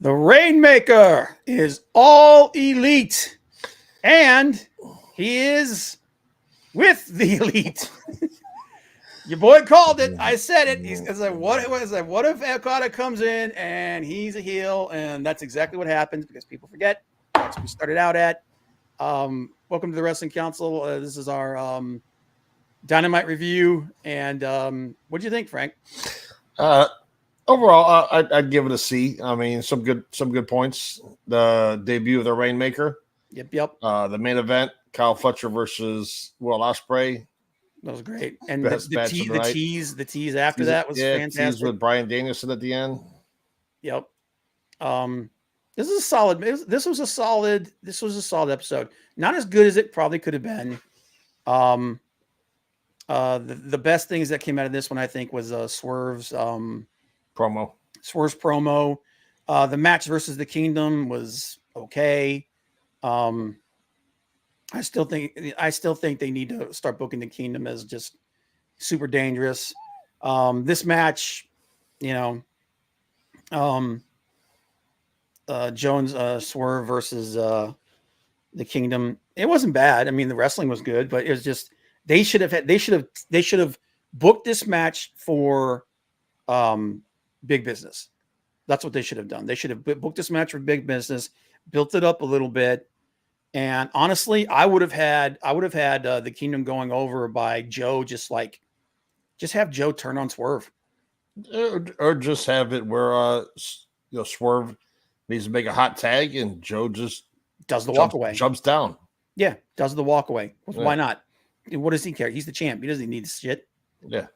The Rainmaker is all elite, and he is with the elite. Your boy called it. I said it. He's like, what was that? What if Okada comes in and he's a heel? And that's exactly what happens because people forget. That's what we started out at. Welcome to the Wrestling Council. This is our Dynamite review. And what do you think, Frank? Overall, I'd give it a C. I mean, some good points. The debut of the Rainmaker. Yep. The main event, Kyle Fletcher versus Will Ospreay. That was great. And the tease after that was fantastic. Tease with Bryan Danielson at the end. Yep. This is a solid. This was a solid episode. Not as good as it probably could have been. The best things that came out of this one, I think, was Swerve's promo. Swerve's promo. The match versus the Kingdom was okay. I still think they need to start booking the Kingdom as just super dangerous. This match, Jones Swerve versus the Kingdom. It wasn't bad. I mean, the wrestling was good, but it was just they should have booked this match for big business. That's what they should have done. They should have booked this match for big business, built it up a little bit. And honestly, I would have had the Kingdom going over by Joe, just have Joe turn on Swerve, or just have it where Swerve needs to make a hot tag and Joe just does the walk away, jumps down. Yeah, does the walk away. Well, why not? What does he care? He's the champ. He doesn't need this shit. Yeah.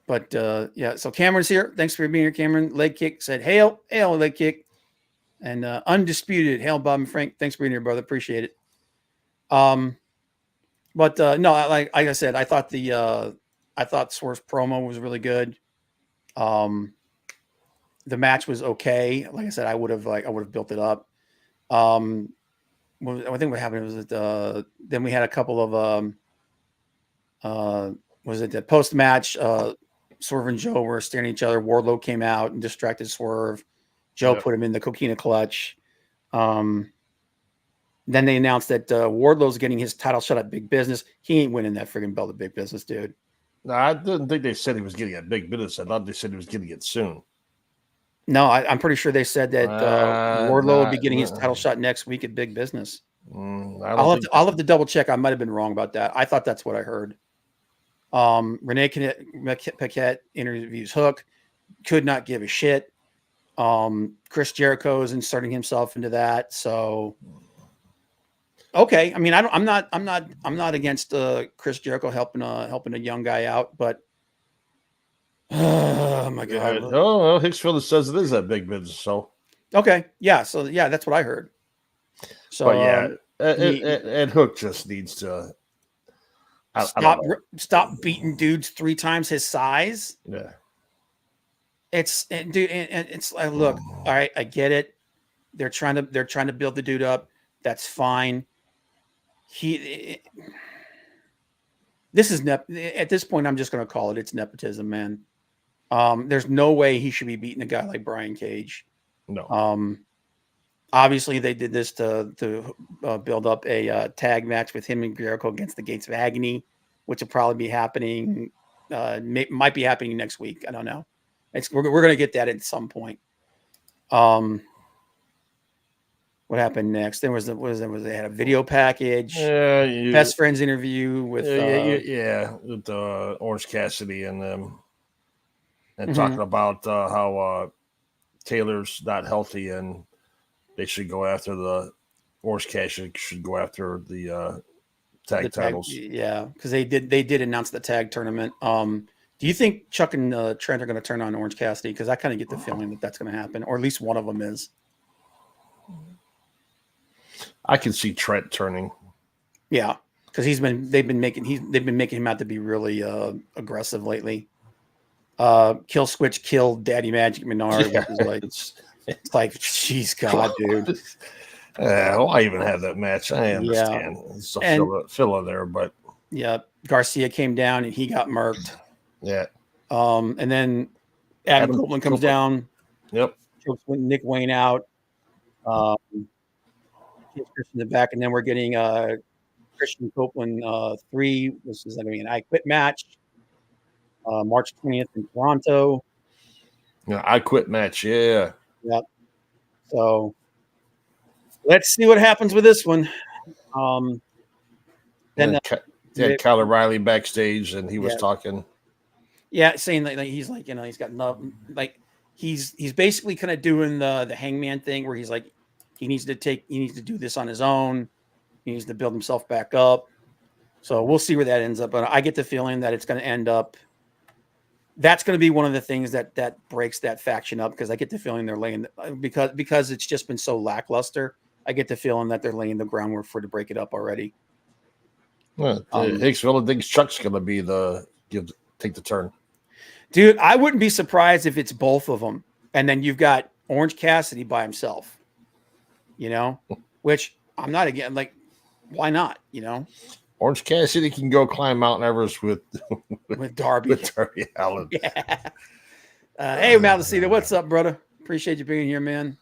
But so Cameron's here. Thanks for being here, Cameron. Leg kick said, hail, leg kick. And undisputed, hail Bob and Frank. Thanks for being here, brother. Appreciate it. No, like I said, I thought Swerve's promo was really good. The match was okay. Like I said, I would have built it up. I think what happened was that then we had a couple of was it the post match? Swerve and Joe were staring at each other. Wardlow came out and distracted Swerve. Joe put him in the coquina clutch. Then they announced that Wardlow's getting his title shot at Big Business. He ain't winning that friggin' belt at Big Business, dude. No, I didn't think they said he was getting it at Big Business. I thought they said he was getting it soon. No, I'm pretty sure they said that Wardlow will be getting his title shot next week at Big Business. I'll have to double check. I might have been wrong about that. I thought that's what I heard. Renee Paquette interviews Hook. Could not give a shit. Chris Jericho is inserting himself into that. So, okay. I mean, I'm not against Chris Jericho helping a young guy out, but oh my God. Well, Hicksfield says it is that Big Business. So, okay. Yeah. So yeah, that's what I heard. So and Hook just needs to stop beating dudes 3 times his size. Yeah. It's like, look, all right, I get it. They're trying to build the dude up. That's fine. This is at this point, I'm just going to call it. It's nepotism, man. There's no way he should be beating a guy like Brian Cage. No. Obviously they did this to build up a tag match with him and Jericho against the Gates of Agony, which will probably be happening. Might be happening next week. I don't know. We're going to get that at some point. What happened next? There was they had a video package. Best friends interview with with Orange Cassidy and them, and talking about how Taylor's not healthy and they should go after the Orange Cassidy should go after the tag titles. Yeah, because they did announce the tag tournament. Do you think Chuck and Trent are going to turn on Orange Cassidy? Because I kind of get the feeling that that's going to happen, or at least one of them is. I can see Trent turning. Yeah, because they've been making him out to be really aggressive lately. Kill Switch killed Daddy Magic Menard. Yeah. It's like, jeez, God, dude. Why even have that match? I understand. It's a filler there, but yeah, Garcia came down and he got murked. Yeah. And then Adam Copeland comes down. Yep. chokes Nick Wayne out. Christian in the back, and then we're getting Christian Copeland 3. This is going to be an I Quit match. March 20th in Toronto. Yeah, I Quit match. Yeah. Yep. So let's see what happens with this one. Then Kyle O'Reilly backstage, and he was talking. Yeah, saying that he's like, he's got nothing. Like he's basically kind of doing the Hangman thing, where he's like, he needs to do this on his own. He needs to build himself back up. So we'll see where that ends up. But I get the feeling that it's going to end up. That's going to be one of the things that breaks that faction up, because I get the feeling they're laying because it's just been so lackluster. I get the feeling that they're laying the groundwork to break it up already. Well, Hicksville thinks Chuck's going to be take the turn. Dude, I wouldn't be surprised if it's both of them, and then you've got Orange Cassidy by himself. Which I'm not again. Like, why not? Orange Cassidy can go climb Mount Everest with Darby. With Darby Allin. Yeah. Hey, Malacita, what's up, brother? Appreciate you being here, man.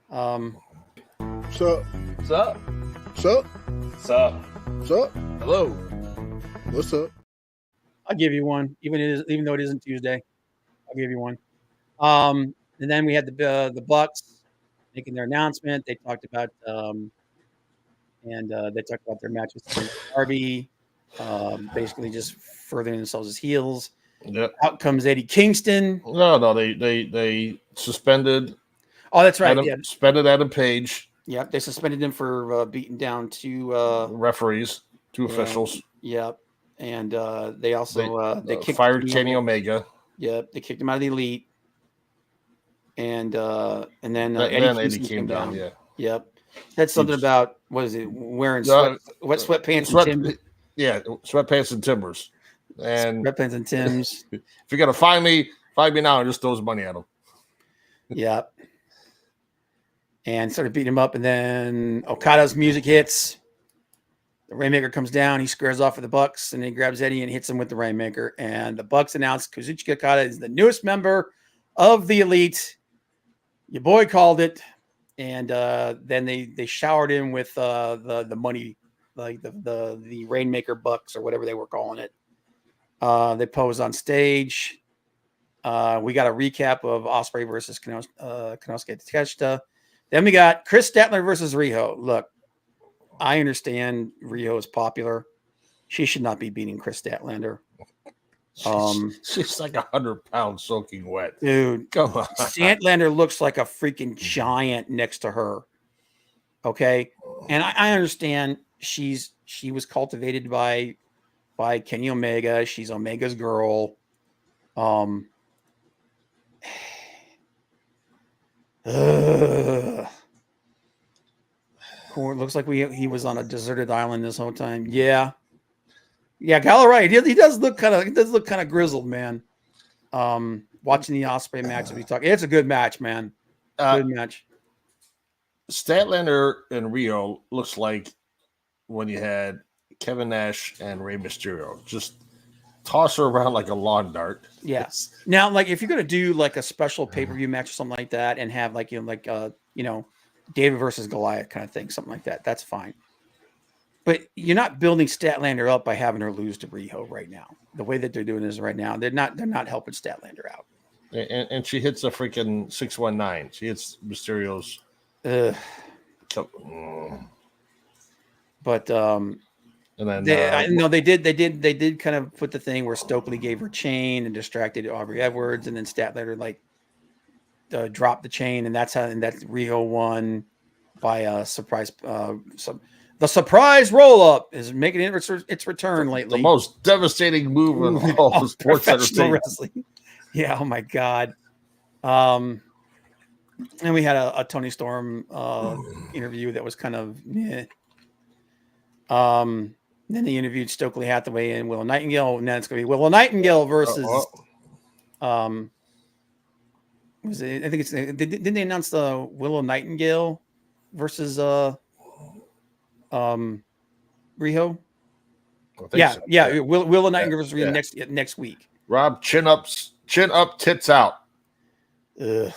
What's up? What's up? What's up? What's up? What's up? Hello. What's up? I'll give you one, even though it isn't Tuesday. I'll give you one. And then we had the Bucks making their announcement. They talked about their matches with Darby, basically just furthering themselves as heels. Yep. Out comes Eddie Kingston. No, they suspended. Oh, that's right. Suspended Adam Page. Yep, they suspended him for beating down two referees, two officials. Yep, and they also they kicked fired Kenny Omega. Yep, they kicked him out of the Elite, and then Eddie came down. Yeah. Yep. Said something about wearing sweatpants and Timbers. Yeah, sweatpants and Timbers. And sweatpants and Timbs. If you're gonna find me now and just throws money at him. Yep. And started beating him up, and then Okada's music hits. The Rainmaker comes down. He squares off with the Bucks, and he grabs Eddie and hits him with the Rainmaker. And the Bucks announce Kazuchika Okada is the newest member of the Elite. Your boy called it. And then they showered him with the money, like the Rainmaker Bucks or whatever they were calling it. They posed on stage. We got a recap of Ospreay versus Konosuke Takeshita. Then we got Chris Statler versus Riho. Look, I understand Riho is popular. She should not be beating Chris Statlander. She's like 100 pounds soaking wet. Dude, come on. Statlander looks like a freaking giant next to her. Okay. And I understand she was cultivated by Kenny Omega. She's Omega's girl. It looks like he was on a deserted island this whole time. Yeah. Kyle O'Reilly. He does look kind of grizzled, man. Watching the Ospreay match, it's a good match, man. Good match. Statlander and Rio looks like when you had Kevin Nash and Rey Mysterio. Just toss her around like a lawn dart. Yes. Now, like if you're gonna do like a special pay-per-view match or something like that, and have David versus Goliath kind of thing, something like that, that's fine. But you're not building Statlander up by having her lose to Riho right now. The way that they're doing this right now, they're not helping Statlander out. And she hits a freaking 619. She hits Mysterio's. But and then they did kind of put the thing where Stokely gave her chain and distracted Aubrey Edwards, and then Statlander dropped the chain, and that's Riho won by a surprise. The surprise roll-up is making its return lately. The most devastating move in all of sports wrestling. Yeah, oh my God. And we had a Tony Storm interview that was kind of meh. Then they interviewed Stokely Hathaway and Willow Nightingale, and then it's going to be Willow Nightingale versus didn't they announce the Willow Nightingale versus Riho? Yeah. Willow Nightingale versus Riho next week. Rob, chin up, tits out. Ugh.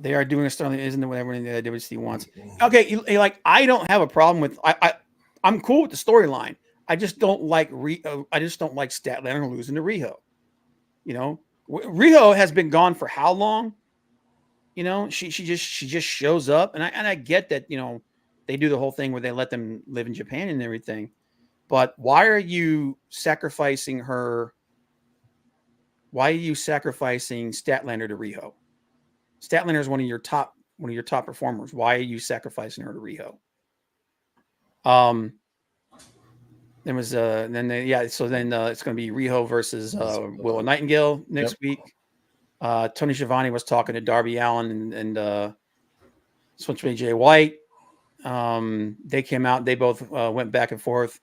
They are doing a Sterling, isn't it? Whatever the WC wants. Okay, like I don't have a problem with. I'm cool with the storyline. I just don't like I just don't like Statlander losing to Riho. You know, Riho has been gone for how long? You know, she just shows up, and I get that. You know, they do the whole thing where they let them live in Japan and everything. But why are you sacrificing her? Why are you sacrificing Statlander to Riho? Statlander is one of your top performers. Why are you sacrificing her to Riho? There was so then it's going to be Riho versus Willow Nightingale next week. Tony Schiavone was talking to Darby Allin and Switchblade Jay White. They came out. They both went back and forth.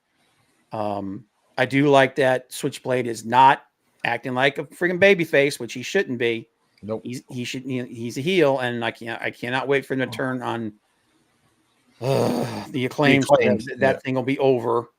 I do like that Switchblade is not acting like a freaking babyface, which he shouldn't be. Nope. He's a heel, and I cannot wait for him to turn on the Acclaim. That thing will be over.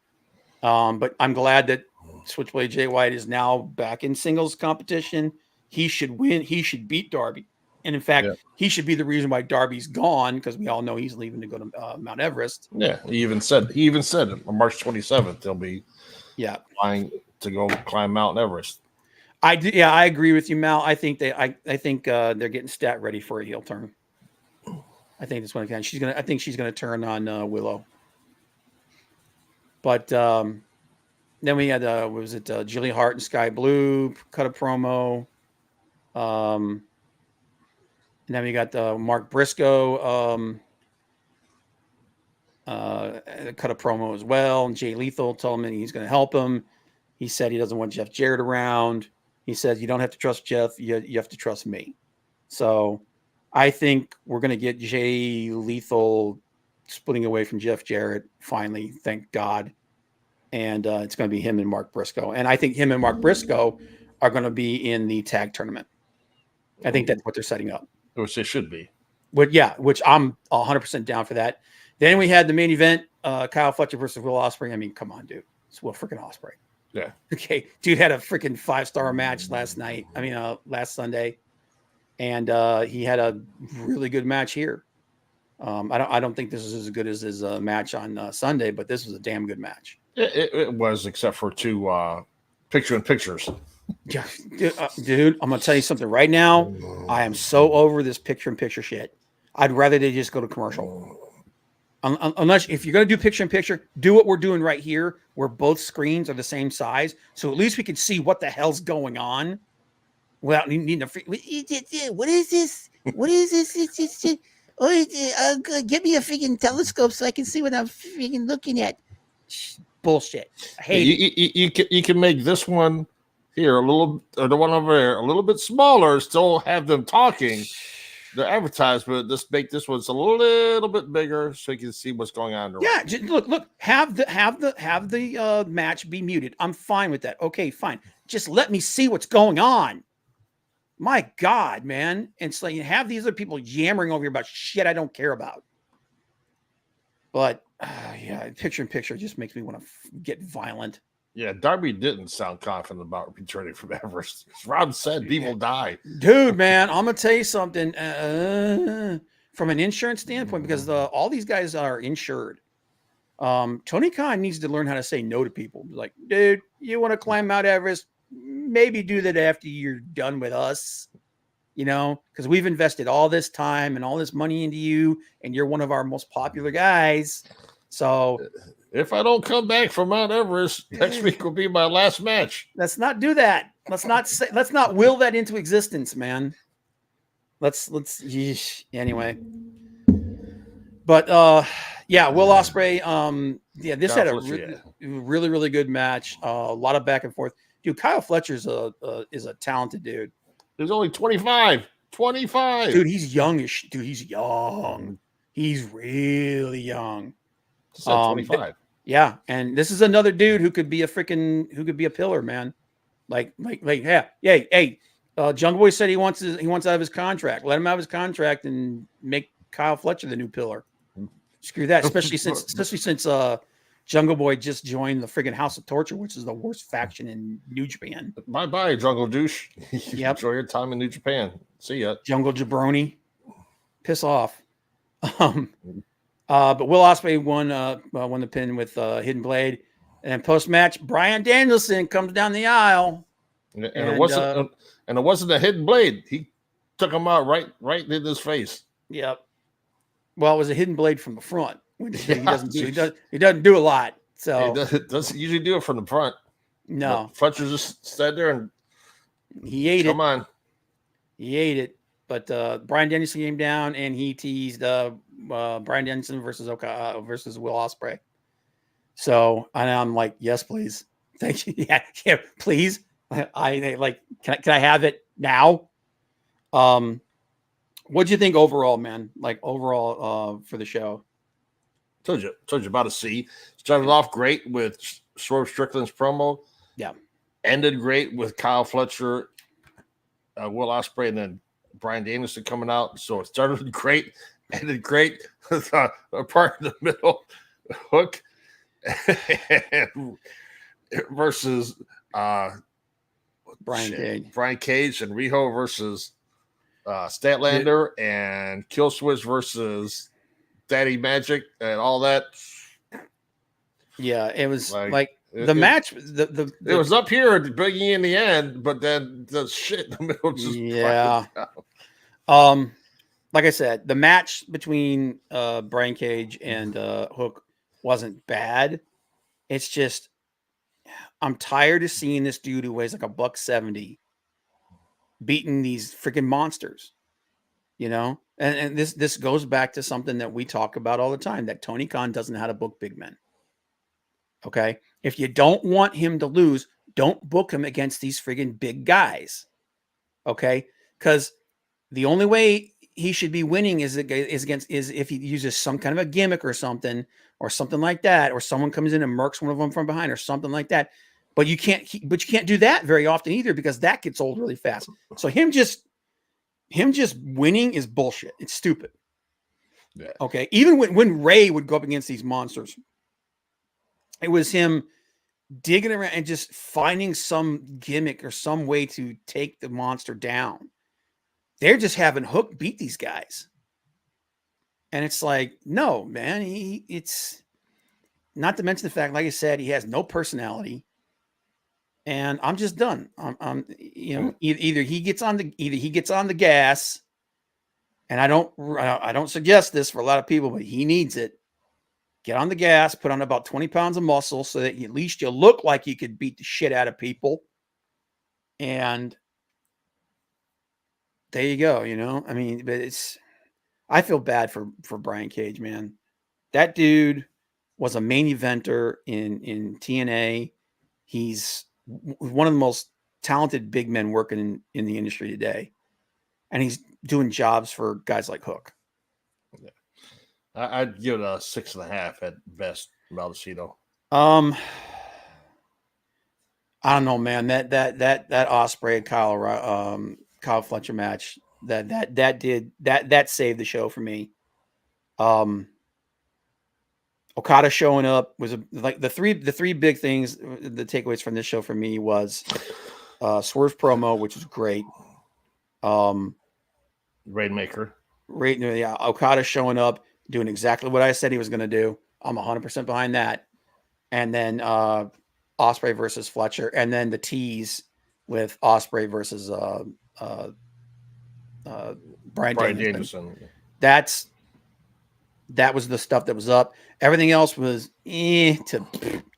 But I'm glad that Switchblade Jay White is now back in singles competition. He should win. He should beat Darby. And in fact, he should be the reason why Darby's gone, because we all know he's leaving to go to Mount Everest. Yeah, he even said on March 27th they'll be flying to go climb Mount Everest. I agree with you, Mal. I think they're getting stat ready for a heel turn. I think that's what I think she's gonna turn on Willow. But then we had Jillian Hart and Sky Blue cut a promo. And then we got Mark Briscoe cut a promo as well. And Jay Lethal told him he's going to help him. He said he doesn't want Jeff Jarrett around. He said, you don't have to trust Jeff. You have to trust me. So I think we're going to get Jay Lethal splitting away from Jeff Jarrett finally, thank God. And it's going to be him and Mark Briscoe. And I think him and Mark Briscoe are going to be in the tag tournament. I think that's what they're setting up. Which they should be. Which I'm 100% down for that. Then we had the main event, Kyle Fletcher versus Will Ospreay. I mean, come on, dude. It's Will freaking Ospreay. Yeah. Okay. Dude had a freaking 5-star match last Sunday. And he had a really good match here. I don't think this is as good as his match on Sunday, but this was a damn good match. It was, except for two picture-in-pictures. Yeah, dude, I'm gonna tell you something right now. I am so over this picture-in-picture shit. I'd rather they just go to commercial. Unless if you're gonna do picture-in-picture, do what we're doing right here, where both screens are the same size, so at least we can see what the hell's going on without needing to. What is this? What is this? It's get me a freaking telescope so I can see what I'm freaking looking at. Bullshit. I hate it. You can make this one here a little, or the one over there a little bit smaller, still have them talking, the advertisement. Just make this one a little bit bigger so you can see what's going on. Yeah, just look. Have the match be muted. I'm fine with that. Okay, fine. Just let me see what's going on. My God, man! And it's like you have these other people yammering over here about shit I don't care about. But picture-in-picture just makes me want to get violent. Yeah, Darby didn't sound confident about returning from Everest. Rob said people die. Dude, man, I'm going to tell you something. From an insurance standpoint, because all these guys are insured. Tony Khan needs to learn how to say no to people. Like, dude, you want to climb Mount Everest? Maybe do that after you're done with us. You know, because we've invested all this time and all this money into you, and you're one of our most popular guys. So if I don't come back from Mount Everest, next week will be my last match. Let's not do that. Let's not will that into existence, man. Anyway. But Will Ospreay. This had a really, really good match. A lot of back and forth. Dude, Kyle Fletcher is a talented dude. He's only 25. 25. Dude, he's youngish. Dude, he's young. He's really young. 25. Yeah, and this is another dude who could be a pillar, man. Hey, Jungle Boy said he wants out of his contract. Let him out of his contract and make Kyle Fletcher the new pillar. Screw that, especially since Jungle Boy just joined the friggin' House of Torture, which is the worst faction in New Japan. Bye-bye, Jungle Douche. Yep. Enjoy your time in New Japan. See ya. Jungle Jabroni. Piss off. But Will Ospreay won the pin with Hidden Blade. And post match, Bryan Danielson comes down the aisle. And it wasn't a Hidden Blade. He took him out right in his face. Yep. Well, it was a Hidden Blade from the front. He doesn't do a lot. So he doesn't usually do it from the front. No. Fletcher just stood there and he ate it. Come on. He ate it. But Bryan Danielson came down and he teased Bryan Danielson versus Will Ospreay. So I'm like, yes, please. Thank you. Yeah, please. I like. Can I have it now? What'd you think overall, man? Like overall for the show? Told you about a C. Started off great with Swerve Strickland's promo. Yeah. Ended great with Kyle Fletcher, Will Ospreay, and then Bryan Danielson coming out. So it started great, ended great with a part in the middle hook versus Brian Cage and Riho versus Statlander and Killswitch versus Daddy Magic and all that. Yeah, it was the match. It was up here at the beginning in the end, but then the shit in the middle just like I said, the match between Brian Cage and Hook wasn't bad. It's just I'm tired of seeing this dude who weighs like $170 beating these freaking monsters, you know. And this goes back to something that we talk about all the time, that Tony Khan doesn't know how to book big men. Okay, if you don't want him to lose, don't book him against these friggin' big guys. Okay, because the only way he should be winning is if he uses some kind of a gimmick or something like that, or someone comes in and murks one of them from behind or something like that. But you can't do that very often either, because that gets old really fast. So him just winning is bullshit. It's stupid. Yeah. Okay, even when Ray would go up against these monsters, it was him digging around and just finding some gimmick or some way to take the monster down. They're just having Hook beat these guys. And it's like, no, man, it's not to mention the fact, like I said, he has no personality. And I'm just done. Either he gets on the gas, and I don't suggest this for a lot of people, but he needs it. Get on the gas, put on about 20 pounds of muscle so that at least you look like you could beat the shit out of people. And there you go, you know? I mean, but I feel bad for Brian Cage, man. That dude was a main eventer in TNA. He's one of the most talented big men working in the industry today. And he's doing jobs for guys like Hook. Yeah. I'd give it a 6.5 at best, Maldacino. I don't know, man. That Ospreay and Kyle Fletcher match that saved the show for me. Okada showing up was like the three big things. The takeaways from this show for me was Swerve promo, which was great. Rainmaker. Okada showing up, doing exactly what I said he was going to do. I'm 100% behind that. And then Ospreay versus Fletcher, and then the tease with Ospreay versus Bryan Danielson. That was the stuff that was up. Everything else was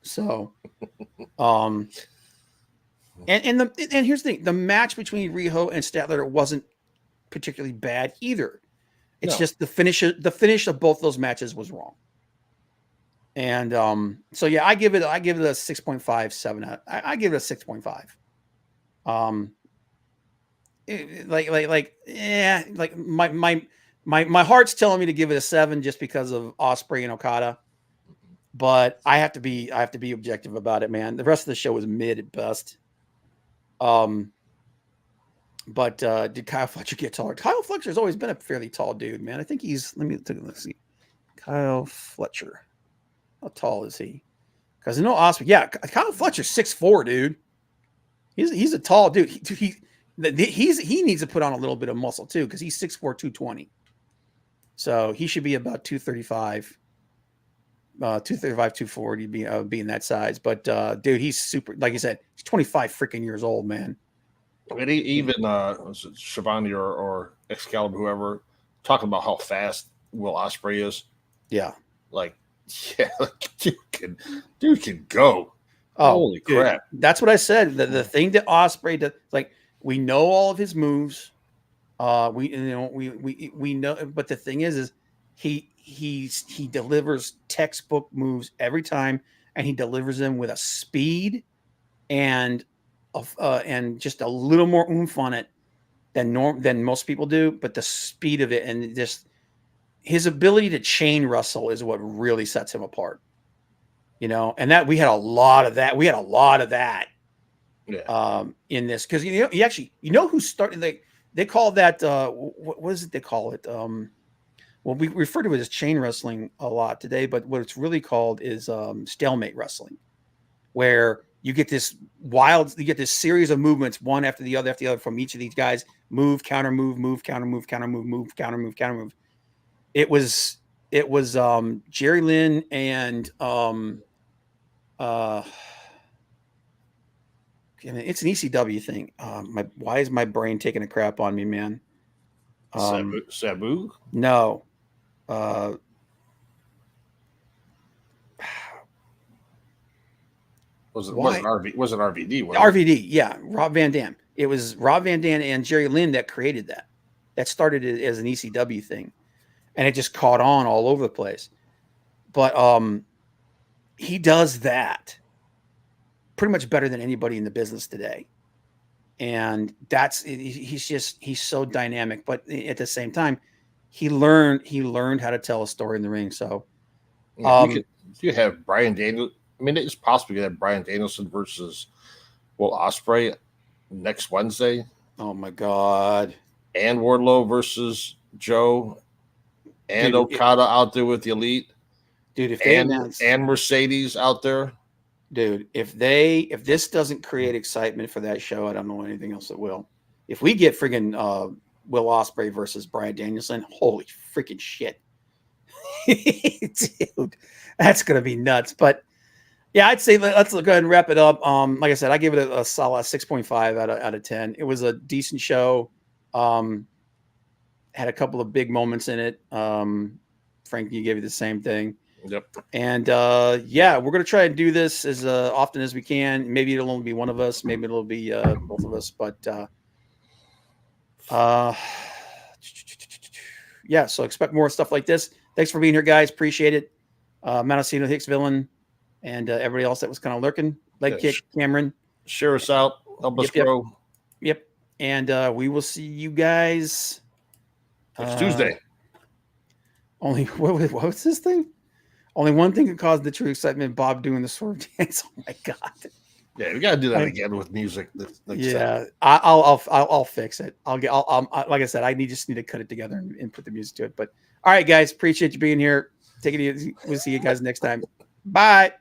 so. And here's the thing: the match between Riho and Statler wasn't particularly bad either. It's just the finish of both those matches was wrong. And so yeah, I give it a 6.57. I give it a 6.5. My heart's telling me to give it a 7 just because of Ospreay and Okada, but I have to be objective about it, man. The rest of the show was mid at best. But did Kyle Fletcher get taller? Kyle Fletcher's always been a fairly tall dude, man. I think let's see. Kyle Fletcher. How tall is he? Because I know Ospreay. Yeah, Kyle Fletcher's 6'4", dude. He's a tall dude. He needs to put on a little bit of muscle too, because he's 6'4", 220. So he should be about 235, 240 being that size. But dude, he's super. Like I said, he's 25 freaking years old, man. I mean, even Shivani or Excalibur, whoever, talking about how fast Will Ospreay is. Yeah. Like, yeah, dude can go. Oh, holy dude, crap! That's what I said. The thing that Ospreay does, like, we know all of his moves. We know, but the thing is he delivers textbook moves every time, and he delivers them with a speed and just a little more oomph on it than most people do. But the speed of it and just his ability to chain wrestle is what really sets him apart. And that we had a lot of that. Yeah. In this, because he actually, who started, they call that what is it they call it? Well, we refer to it as chain wrestling a lot today, but what it's really called is stalemate wrestling, where you get this series of movements, one after the other from each of these guys. Move, counter move, move, counter move, counter move, move, counter move, counter move. It was Jerry Lynn and it's an ECW thing. Why is my brain taking a crap on me, man? Sabu? No. Was it RVD? RVD, yeah. Rob Van Dam. It was Rob Van Dam and Jerry Lynn that created that. That started it as an ECW thing. And it just caught on all over the place. But he does that pretty much better than anybody in the business today. And he's so dynamic, but at the same time, he learned how to tell a story in the ring. So you have Bryan Danielson. I mean, it's possible you have Bryan Danielson versus Will Ospreay next Wednesday. Oh my God. And Wardlow versus Joe and Okada out there with the Elite. Dude, if and Mercedes out there. Dude, if this doesn't create excitement for that show, I don't know anything else that will. If we get friggin' Will Ospreay versus Bryan Danielson, holy freaking shit. Dude, that's going to be nuts. But yeah, I'd say let's go ahead and wrap it up. Like I said, I gave it a solid 6.5 out of 10. It was a decent show. Had a couple of big moments in it. Frank, you gave it the same thing. Yep. And we're going to try and do this as often as we can. Maybe it'll only be one of us. Maybe it'll be both of us. But so expect more stuff like this. Thanks for being here, guys. Appreciate it. Montesino, Hicks Villain, and everybody else that was kind of lurking. Leg kick, Cameron. Share us out. Help us grow. Yep. And we will see you guys next Tuesday. Only what was this thing? Only one thing could cause the true excitement: Bob doing the swerve dance. Oh my God! Yeah, we got to do that again with music. I'll fix it. Like I said, just need to cut it together and put the music to it. But all right, guys, appreciate you being here. Take it easy. We'll see you guys next time. Bye.